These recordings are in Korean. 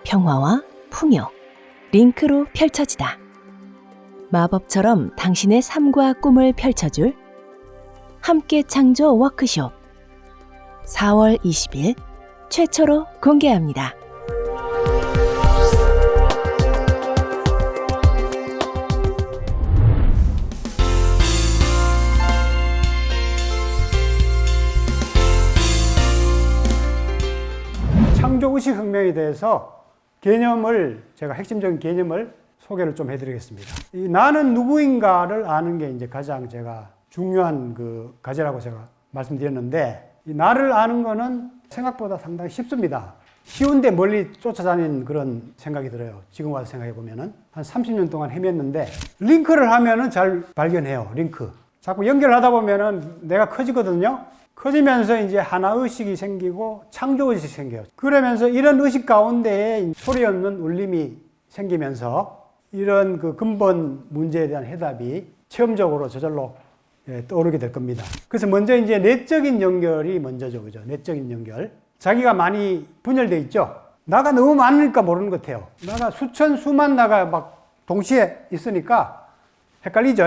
평화와 풍요, 링크로 펼쳐지다. 마법처럼 당신의 삶과 꿈을 펼쳐줄 함께 창조 워크숍 4월 20일 최초로 공개합니다. 창조의식혁명에 대해서 제가 핵심적인 개념을 소개를 좀 해드리겠습니다. 이 나는 누구인가를 아는 게 이제 가장 제가 중요한 과제라고 제가 말씀드렸는데, 이 나를 아는 거는 생각보다 상당히 쉽습니다. 쉬운데 멀리 쫓아다니는 그런 생각이 들어요. 지금 와서 생각해 보면은 한 30년 동안 헤맸는데, 링크를 하면은 잘 발견해요. 링크. 자꾸 연결하다 보면은 내가 커지거든요. 커지면서 이제 하나의식이 생기고 창조의식이 생겨요. 그러면서 이런 의식 가운데에 소리 없는 울림이 생기면서 이런 근본 문제에 대한 해답이 체험적으로 저절로 떠오르게 될 겁니다. 그래서 먼저 이제 내적인 연결이 먼저죠. 그죠? 내적인 연결. 자기가 많이 분열되어 있죠? 나가 너무 많으니까 모르는 것 같아요. 나가 수만 나가 막 동시에 있으니까 헷갈리죠?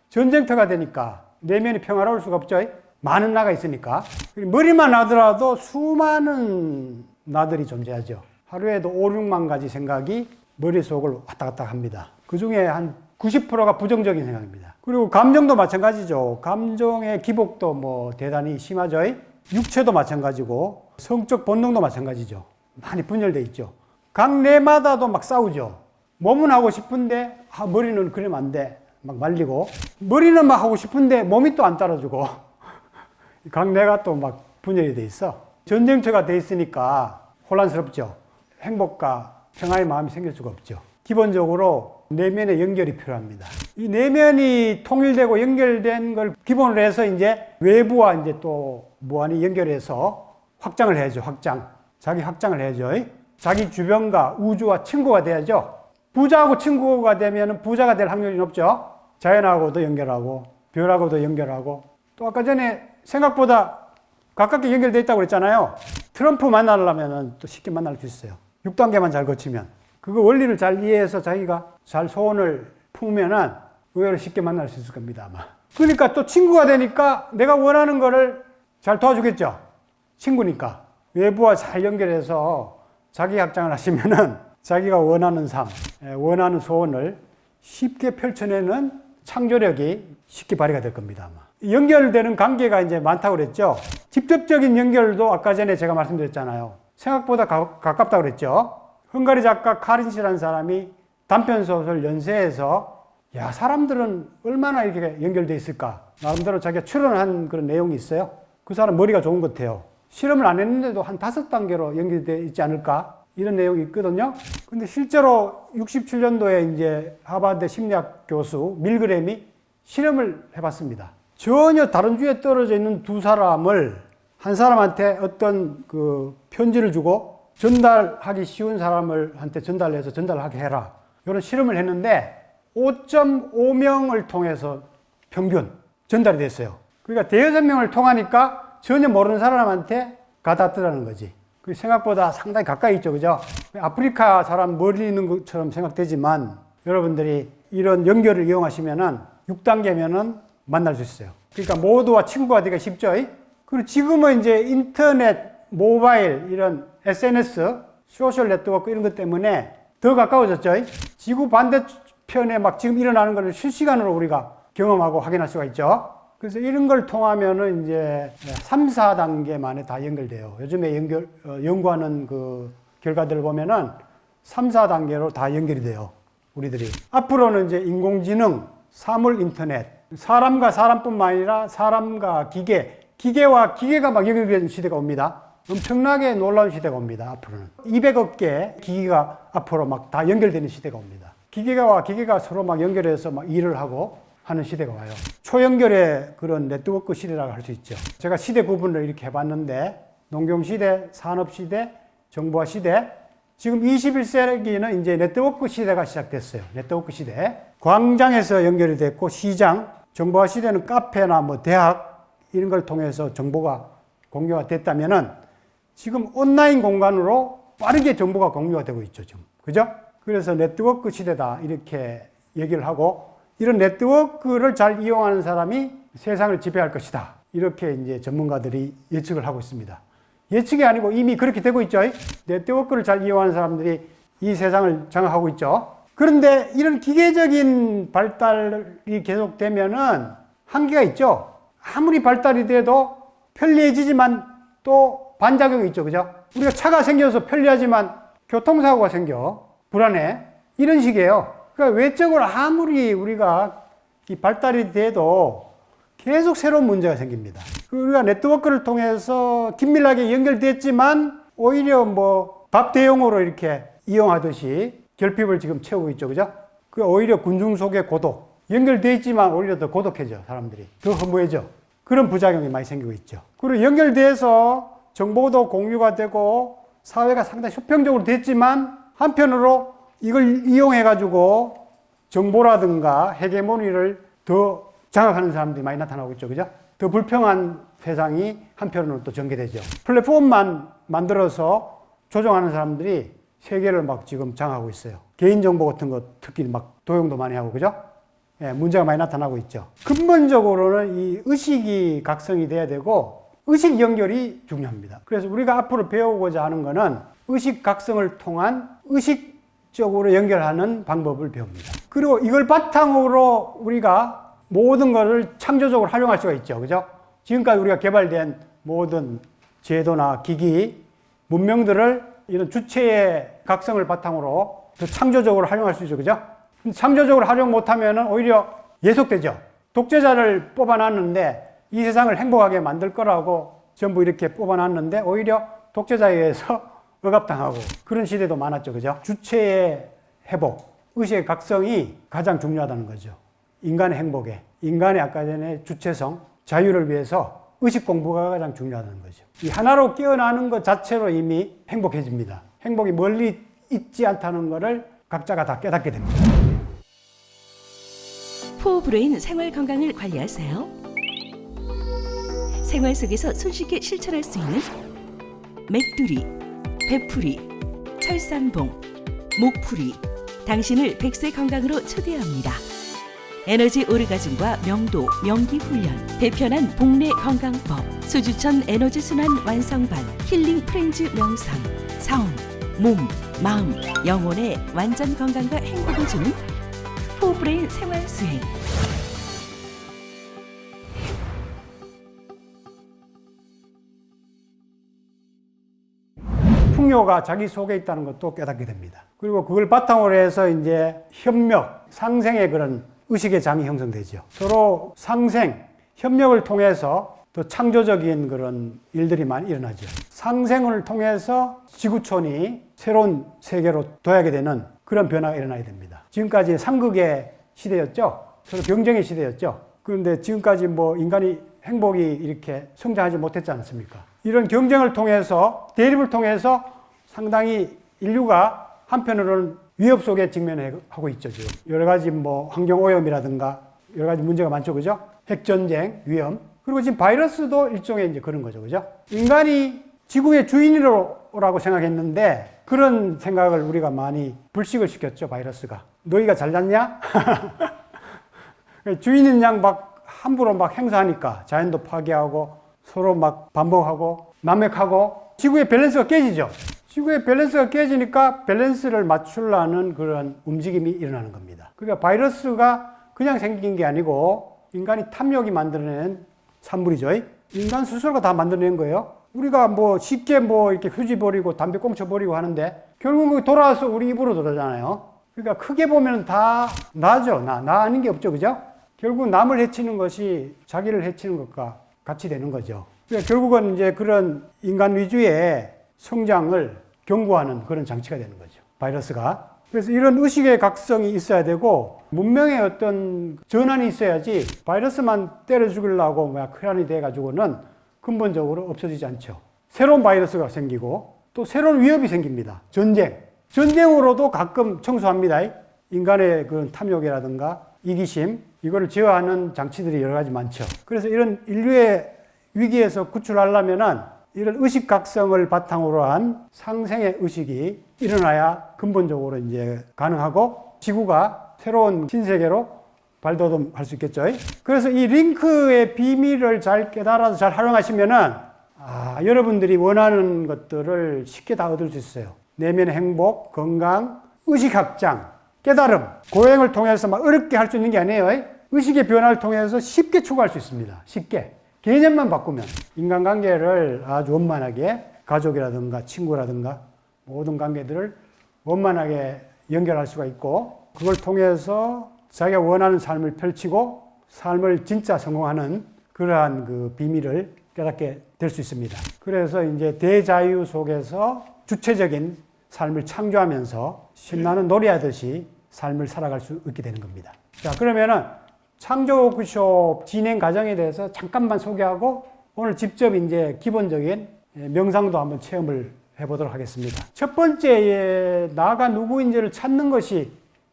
전쟁터가 되니까 내면이 평화로울 수가 없죠? 많은 나가 있으니까. 머리만 나더라도 수많은 나들이 존재하죠. 하루에도 5, 6만 가지 생각이 머릿속을 왔다 갔다 합니다. 그 중에 한 90%가 부정적인 생각입니다. 그리고 감정도 마찬가지죠. 감정의 기복도 대단히 심하죠. 육체도 마찬가지고 성적 본능도 마찬가지죠. 많이 분열되어 있죠. 각 뇌마다도 막 싸우죠. 몸은 하고 싶은데 머리는 그러면 안 돼. 막 말리고, 머리는 막 하고 싶은데 몸이 또 안 따라주고, 각 뇌가 또 막 분열이 돼 있어. 전쟁터가 돼 있으니까 혼란스럽죠. 행복과 평화의 마음이 생길 수가 없죠. 기본적으로 내면의 연결이 필요합니다. 이 내면이 통일되고 연결된 걸 기본으로 해서 이제 외부와 이제 또 무한히 연결해서 확장을 해야죠. 자기 확장을 해야죠. 자기 주변과 우주와 친구가 돼야죠. 부자하고 친구가 되면 부자가 될 확률이 높죠. 자연하고도 연결하고 별하고도 연결하고, 또 아까 전에 생각보다 가깝게 연결되어 있다고 그랬잖아요. 트럼프 만나려면 또 쉽게 만날 수 있어요. 6단계만 잘 거치면. 그거 원리를 잘 이해해서 자기가 잘 소원을 품으면은 의외로 쉽게 만날 수 있을 겁니다, 아마. 그러니까 또 친구가 되니까 내가 원하는 거를 잘 도와주겠죠. 친구니까. 외부와 잘 연결해서 자기 확장을 하시면은 자기가 원하는 삶, 원하는 소원을 쉽게 펼쳐내는 창조력이 쉽게 발휘가 될 겁니다, 아마. 연결되는 관계가 이제 많다고 그랬죠. 직접적인 연결도 아까 전에 제가 말씀드렸잖아요. 생각보다 가깝다고 그랬죠. 헝가리 작가 카린시라는 사람이 단편소설 연쇄에서 사람들은 얼마나 이렇게 연결되어 있을까? 나름대로 자기가 추론한 그런 내용이 있어요. 그 사람 머리가 좋은 것 같아요. 실험을 안 했는데도 한 5단계로 연결되어 있지 않을까? 이런 내용이 있거든요. 근데 실제로 67년도에 이제 하버드 심리학 교수 밀그램이 실험을 해봤습니다. 전혀 다른 주에 떨어져 있는 두 사람을 한 사람한테 어떤 편지를 주고 전달하기 쉬운 사람한테 전달해서 전달하게 해라. 이런 실험을 했는데 5.5명을 통해서 평균 전달이 됐어요. 그러니까 대여섯 명을 통하니까 전혀 모르는 사람한테 가닿더라는 거지. 생각보다 상당히 가까이 있죠. 그죠? 아프리카 사람 멀리 있는 것처럼 생각되지만 여러분들이 이런 연결을 이용하시면은 6단계면은 만날 수 있어요. 그러니까 모두와 친구가 되기가 쉽죠. 그리고 지금은 이제 인터넷, 모바일, 이런 SNS, 소셜 네트워크 이런 것 때문에 더 가까워졌죠. 지구 반대편에 막 지금 일어나는 것을 실시간으로 우리가 경험하고 확인할 수가 있죠. 그래서 이런 걸 통하면은 이제 3, 4단계 만에 다 연결돼요. 요즘에 연구하는 결과들을 보면은 3, 4단계로 다 연결이 돼요. 우리들이. 앞으로는 이제 인공지능, 사물 인터넷, 사람과 사람뿐만 아니라 사람과 기계와 기계가 막 연결되는 시대가 옵니다. 엄청나게 놀라운 시대가 옵니다. 앞으로는 200억 개 기기가 앞으로 막 다 연결되는 시대가 옵니다. 기계와 기계가 서로 막 연결해서 막 일을 하고 하는 시대가 와요. 초연결의 그런 네트워크 시대라고 할 수 있죠. 제가 시대 구분을 이렇게 해봤는데, 농경시대, 산업시대, 정보화 시대, 지금 21세기는 이제 네트워크 시대가 시작됐어요. 네트워크 시대. 광장에서 연결이 됐고, 시장, 정보화 시대는 카페나 대학, 이런 걸 통해서 정보가 공유가 됐다면은, 지금 온라인 공간으로 빠르게 정보가 공유가 되고 있죠, 지금. 그죠? 그래서 네트워크 시대다, 이렇게 얘기를 하고, 이런 네트워크를 잘 이용하는 사람이 세상을 지배할 것이다. 이렇게 이제 전문가들이 예측을 하고 있습니다. 예측이 아니고 이미 그렇게 되고 있죠. 네트워크를 잘 이용하는 사람들이 이 세상을 장악하고 있죠. 그런데 이런 기계적인 발달이 계속되면은 한계가 있죠. 아무리 발달이 돼도 편리해지지만 또 반작용이 있죠. 그죠? 우리가 차가 생겨서 편리하지만 교통사고가 생겨. 불안해. 이런 식이에요. 그러니까 외적으로 아무리 우리가 이 발달이 돼도 계속 새로운 문제가 생깁니다. 우리가 네트워크를 통해서 긴밀하게 연결됐지만 오히려 뭐 밥 대용으로 이렇게 이용하듯이 결핍을 지금 채우고 있죠. 그죠? 그 오히려 군중 속의 고독. 연결돼 있지만 오히려 더 고독해져, 사람들이. 더 허무해져. 그런 부작용이 많이 생기고 있죠. 그리고 연결돼서 정보도 공유가 되고 사회가 상당히 수평적으로 됐지만 한편으로 이걸 이용해가지고 정보라든가 헤게모니를 더 장악하는 사람들이 많이 나타나고 있죠. 그죠? 더 불평한 세상이 한편으로는 또 전개되죠. 플랫폼만 만들어서 조종하는 사람들이 세계를 막 지금 장악하고 있어요. 개인정보 같은 거 특히 막 도용도 많이 하고, 그죠? 예, 문제가 많이 나타나고 있죠. 근본적으로는 이 의식이 각성이 돼야 되고 의식 연결이 중요합니다. 그래서 우리가 앞으로 배우고자 하는 거는 의식 각성을 통한 의식적으로 연결하는 방법을 배웁니다. 그리고 이걸 바탕으로 우리가 모든 것을 창조적으로 활용할 수가 있죠. 그죠? 지금까지 우리가 개발된 모든 제도나 기기, 문명들을 이런 주체의 각성을 바탕으로 더 창조적으로 활용할 수 있죠. 그죠? 창조적으로 활용 못하면 오히려 예속되죠. 독재자를 뽑아놨는데 이 세상을 행복하게 만들 거라고 전부 이렇게 뽑아놨는데 오히려 독재자에 의해서 억압당하고 그런 시대도 많았죠. 그죠? 주체의 회복, 의식의 각성이 가장 중요하다는 거죠. 인간의 행복에, 인간의 아까 전에 주체성, 자유를 위해서 의식 공부가 가장 중요하다는 거죠. 이 하나로 깨어나는 것 자체로 이미 행복해집니다. 행복이 멀리 있지 않다는 것을 각자가 다 깨닫게 됩니다. 포브레인 생활 건강을 관리하세요. 생활 속에서 손쉽게 실천할 수 있는 맥두리, 배풀이, 철산봉, 목풀이, 당신을 100세 건강으로 초대합니다. 에너지 오르가즘과 명도, 명기 훈련, 배편한 복내 건강법, 수주천 에너지 순환 완성반, 힐링 프렌즈 명상, 성, 몸, 마음, 영혼의 완전 건강과 행복을 주는 포브레인 생활 수행. 풍요가 자기 속에 있다는 것도 깨닫게 됩니다. 그리고 그걸 바탕으로 해서 이제 협력, 상생의 그런 의식의 장이 형성되죠. 서로 상생, 협력을 통해서 더 창조적인 그런 일들이 많이 일어나죠. 상생을 통해서 지구촌이 새로운 세계로 도약이 되는 그런 변화가 일어나야 됩니다. 지금까지 상극의 시대였죠. 서로 경쟁의 시대였죠. 그런데 지금까지 뭐 인간이 행복이 이렇게 성장하지 못했지 않습니까? 이런 경쟁을 통해서, 대립을 통해서 상당히 인류가 한편으로는 위협 속에 직면하고 있죠, 지금. 여러 가지 뭐 환경오염이라든가 여러 가지 문제가 많죠, 그죠? 핵전쟁, 위험. 그리고 지금 바이러스도 일종의 이제 그런 거죠, 그죠? 인간이 지구의 주인이라고 생각했는데 그런 생각을 우리가 많이 불식을 시켰죠, 바이러스가. 너희가 잘났냐? 주인인 양 막 함부로 막 행사하니까 자연도 파괴하고 서로 막 반복하고 난맥하고 지구의 밸런스가 깨지죠. 지구의 밸런스가 깨지니까 밸런스를 맞추려는 그런 움직임이 일어나는 겁니다. 그러니까 바이러스가 그냥 생긴 게 아니고 인간이 탐욕이 만들어낸 산물이죠. 인간 스스로가 다 만들어낸 거예요. 우리가 뭐 쉽게 뭐 이렇게 휴지 버리고 담배 꽁초 버리고 하는데 결국은 돌아와서 우리 입으로 들어오잖아요. 그러니까 크게 보면 다 나죠. 나 아닌 게 없죠. 그죠? 결국 남을 해치는 것이 자기를 해치는 것과 같이 되는 거죠. 그러니까 결국은 이제 그런 인간 위주의 성장을 경고하는 그런 장치가 되는 거죠. 바이러스가. 그래서 이런 의식의 각성이 있어야 되고 문명의 어떤 전환이 있어야지 바이러스만 때려 죽이려고 크란이 돼가지고는 근본적으로 없어지지 않죠. 새로운 바이러스가 생기고 또 새로운 위협이 생깁니다. 전쟁. 전쟁으로도 가끔 청소합니다. 인간의 그 탐욕이라든가 이기심, 이거를 제어하는 장치들이 여러 가지 많죠. 그래서 이런 인류의 위기에서 구출하려면은 이런 의식각성을 바탕으로 한 상생의 의식이 일어나야 근본적으로 이제 가능하고 지구가 새로운 신세계로 발돋움할 수 있겠죠. 그래서 이 링크의 비밀을 잘 깨달아서 잘 활용하시면은 여러분들이 원하는 것들을 쉽게 다 얻을 수 있어요. 내면의 행복, 건강, 의식 확장, 깨달음, 고행을 통해서 막 어렵게 할 수 있는 게 아니에요. 의식의 변화를 통해서 쉽게 추구할 수 있습니다. 쉽게. 개념만 바꾸면 인간관계를 아주 원만하게 가족이라든가 친구라든가 모든 관계들을 원만하게 연결할 수가 있고 그걸 통해서 자기가 원하는 삶을 펼치고 삶을 진짜 성공하는 그러한 그 비밀을 깨닫게 될 수 있습니다. 그래서 이제 대자유 속에서 주체적인 삶을 창조하면서 신나는 놀이하듯이 삶을 살아갈 수 있게 되는 겁니다. 자, 그러면은 창조 워크숍 진행 과정에 대해서 잠깐만 소개하고 오늘 직접 이제 기본적인 명상도 한번 체험을 해보도록 하겠습니다. 첫 번째, 나가 누구인지를 찾는 것이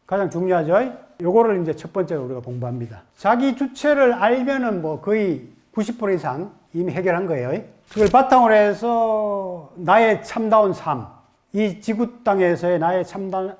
가장 중요하죠. 요거를 이제 첫 번째로 우리가 공부합니다. 자기 주체를 알면은 뭐 거의 90% 이상 이미 해결한 거예요. 그걸 바탕으로 해서 나의 참다운 삶, 이 지구 땅에서의 나의 참다운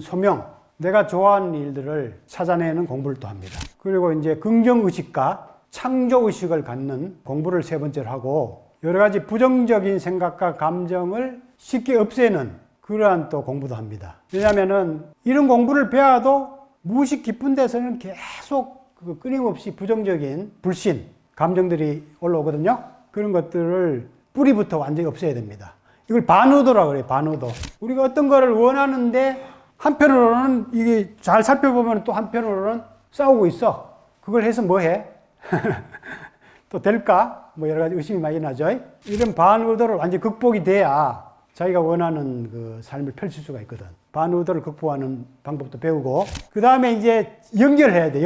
소명, 내가 좋아하는 일들을 찾아내는 공부를 또 합니다. 그리고 이제 긍정의식과 창조의식을 갖는 공부를 세 번째로 하고 여러 가지 부정적인 생각과 감정을 쉽게 없애는 그러한 또 공부도 합니다. 왜냐하면은 이런 공부를 배워도 무의식 깊은 데서는 계속 끊임없이 부정적인 불신, 감정들이 올라오거든요. 그런 것들을 뿌리부터 완전히 없애야 됩니다. 이걸 반의도라고 그래요. 반의도. 우리가 어떤 거를 원하는데 한편으로는 이게 잘 살펴보면 또 한편으로는 싸우고 있어. 그걸 해서 뭐 해? 또 될까? 뭐 여러 가지 의심이 많이 나죠. 이런 반의도를 완전히 극복이 돼야 자기가 원하는 그 삶을 펼칠 수가 있거든. 반의도를 극복하는 방법도 배우고 그 다음에 이제 연결해야 돼.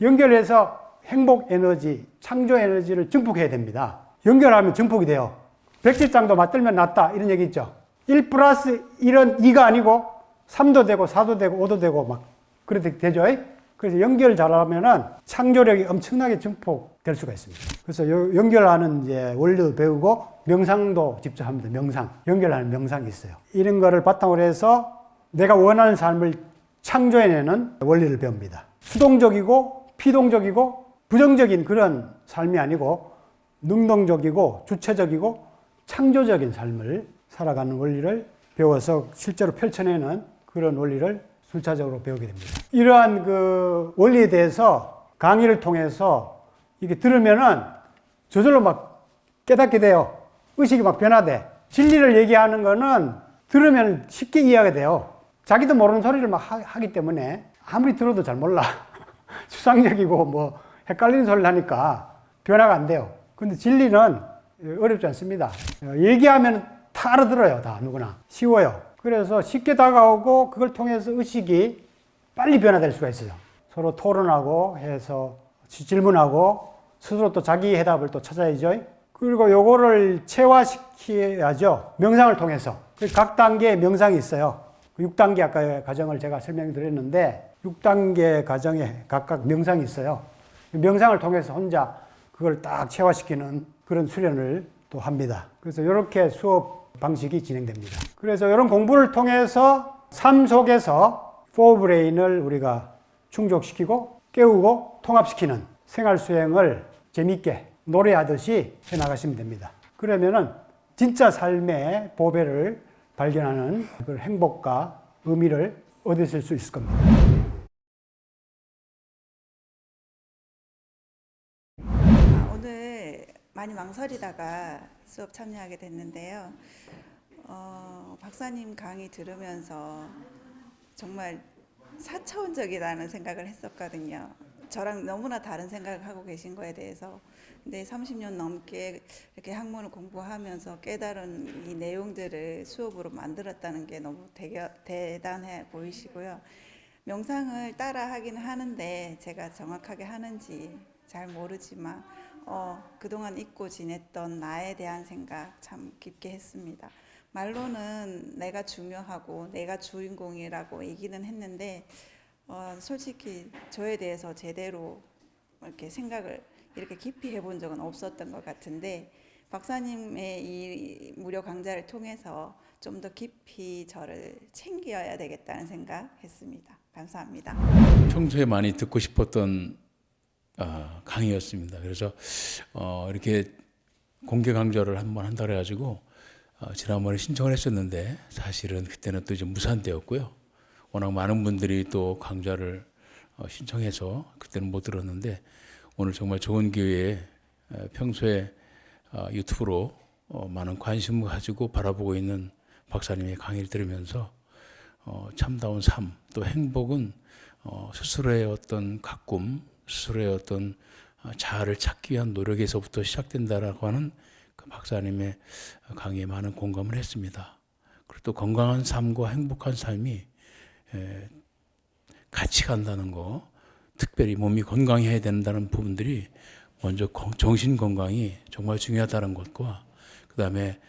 연결해서 행복 에너지, 창조 에너지를 증폭해야 됩니다. 연결하면 증폭이 돼요. 백지장도 맞들면 낫다 이런 얘기 있죠. 1 플러스 1은 2가 아니고 3도 되고 4도 되고 5도 되고 막 그렇게 되죠. 그래서 연결 잘하면은 창조력이 엄청나게 증폭될 수가 있습니다. 그래서 연결하는 이제 원리도 배우고 명상도 직접 합니다. 명상. 연결하는 명상이 있어요. 이런 거를 바탕으로 해서 내가 원하는 삶을 창조해내는 원리를 배웁니다. 수동적이고 피동적이고 부정적인 그런 삶이 아니고 능동적이고 주체적이고 창조적인 삶을 살아가는 원리를 배워서 실제로 펼쳐내는 그런 원리를 순차적으로 배우게 됩니다. 이러한 그 원리에 대해서 강의를 통해서 이게 들으면은 저절로 막 깨닫게 돼요. 의식이 막 변화돼. 진리를 얘기하는 거는 들으면 쉽게 이해하게 돼요. 자기도 모르는 소리를 막 하기 때문에 아무리 들어도 잘 몰라. 추상적이고 뭐 헷갈리는 소리를 하니까 변화가 안 돼요. 근데 진리는 어렵지 않습니다. 얘기하면 다 알아들어요. 다 누구나. 쉬워요. 그래서 쉽게 다가오고 그걸 통해서 의식이 빨리 변화될 수가 있어요. 서로 토론하고 해서 질문하고 스스로 또 자기 해답을 또 찾아야죠. 그리고 요거를 체화시켜야죠. 명상을 통해서. 각 단계의 명상이 있어요. 6단계 아까 과정을 제가 설명드렸는데 6단계 과정에 각각 명상이 있어요. 명상을 통해서 혼자 그걸 딱 체화시키는 그런 수련을 또 합니다. 그래서 이렇게 수업 방식이 진행됩니다. 그래서 이런 공부를 통해서 삶 속에서 포브레인을 우리가 충족시키고 깨우고 통합시키는 생활 수행을 재미있게 노래하듯이 해나가시면 됩니다. 그러면은 진짜 삶의 보배를 발견하는 그 행복과 의미를 얻으실 수 있을 겁니다. 오늘 많이 망설이다가 수업 참여하게 됐는데요. 박사님 강의 들으면서 정말 4차원적이라는 생각을 했었거든요. 저랑 너무나 다른 생각을 하고 계신 거에 대해서. 근데 30년 넘게 이렇게 학문을 공부하면서 깨달은 이 내용들을 수업으로 만들었다는 게 너무 대단해 보이시고요. 명상을 따라 하긴 하는데 제가 정확하게 하는지 잘 모르지만 그동안 잊고 지냈던 나에 대한 생각 참 깊게 했습니다. 말로는 내가 중요하고 내가 주인공이라고 얘기는 했는데 솔직히 저에 대해서 제대로 이렇게 생각을 이렇게 깊이 해본 적은 없었던 것 같은데 박사님의 이 무료 강좌를 통해서 좀 더 깊이 저를 챙겨야 되겠다는 생각했습니다. 감사합니다. 평소에 많이 듣고 싶었던 강의였습니다. 그래서 이렇게 공개 강좌를 한번 한다 그래가지고 지난번에 신청을 했었는데 사실은 그때는 또 이제 무산되었고요. 워낙 많은 분들이 또 강좌를 신청해서 그때는 못 들었는데 오늘 정말 좋은 기회에 평소에 유튜브로 많은 관심을 가지고 바라보고 있는 박사님의 강의를 들으면서 참다운 삶, 또 행복은 스스로의 어떤 가꿈, 스스로의 어떤 자아를 찾기 위한 노력에서부터 시작된다라고 하는 그 박사님의 강의에 많은 공감을 했습니다. 그리고 또 건강한 삶과 행복한 삶이 같이 간다는 거, 특별히 몸이 건강해야 된다는 부분들이 먼저 정신 건강이 정말 중요하다는 것과 그다음에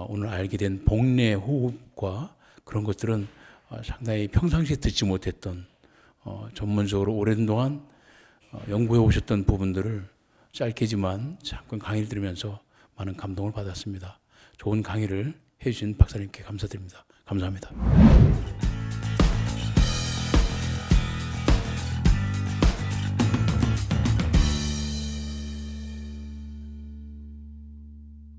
오늘 알게 된 복내 호흡과 그런 것들은 상당히 평상시에 듣지 못했던 전문적으로 오랜 동안 연구해 오셨던 부분들을 짧게지만 잠깐 강의를 들으면서 많은 감동을 받았습니다. 좋은 강의를 해주신 박사님께 감사드립니다. 감사합니다.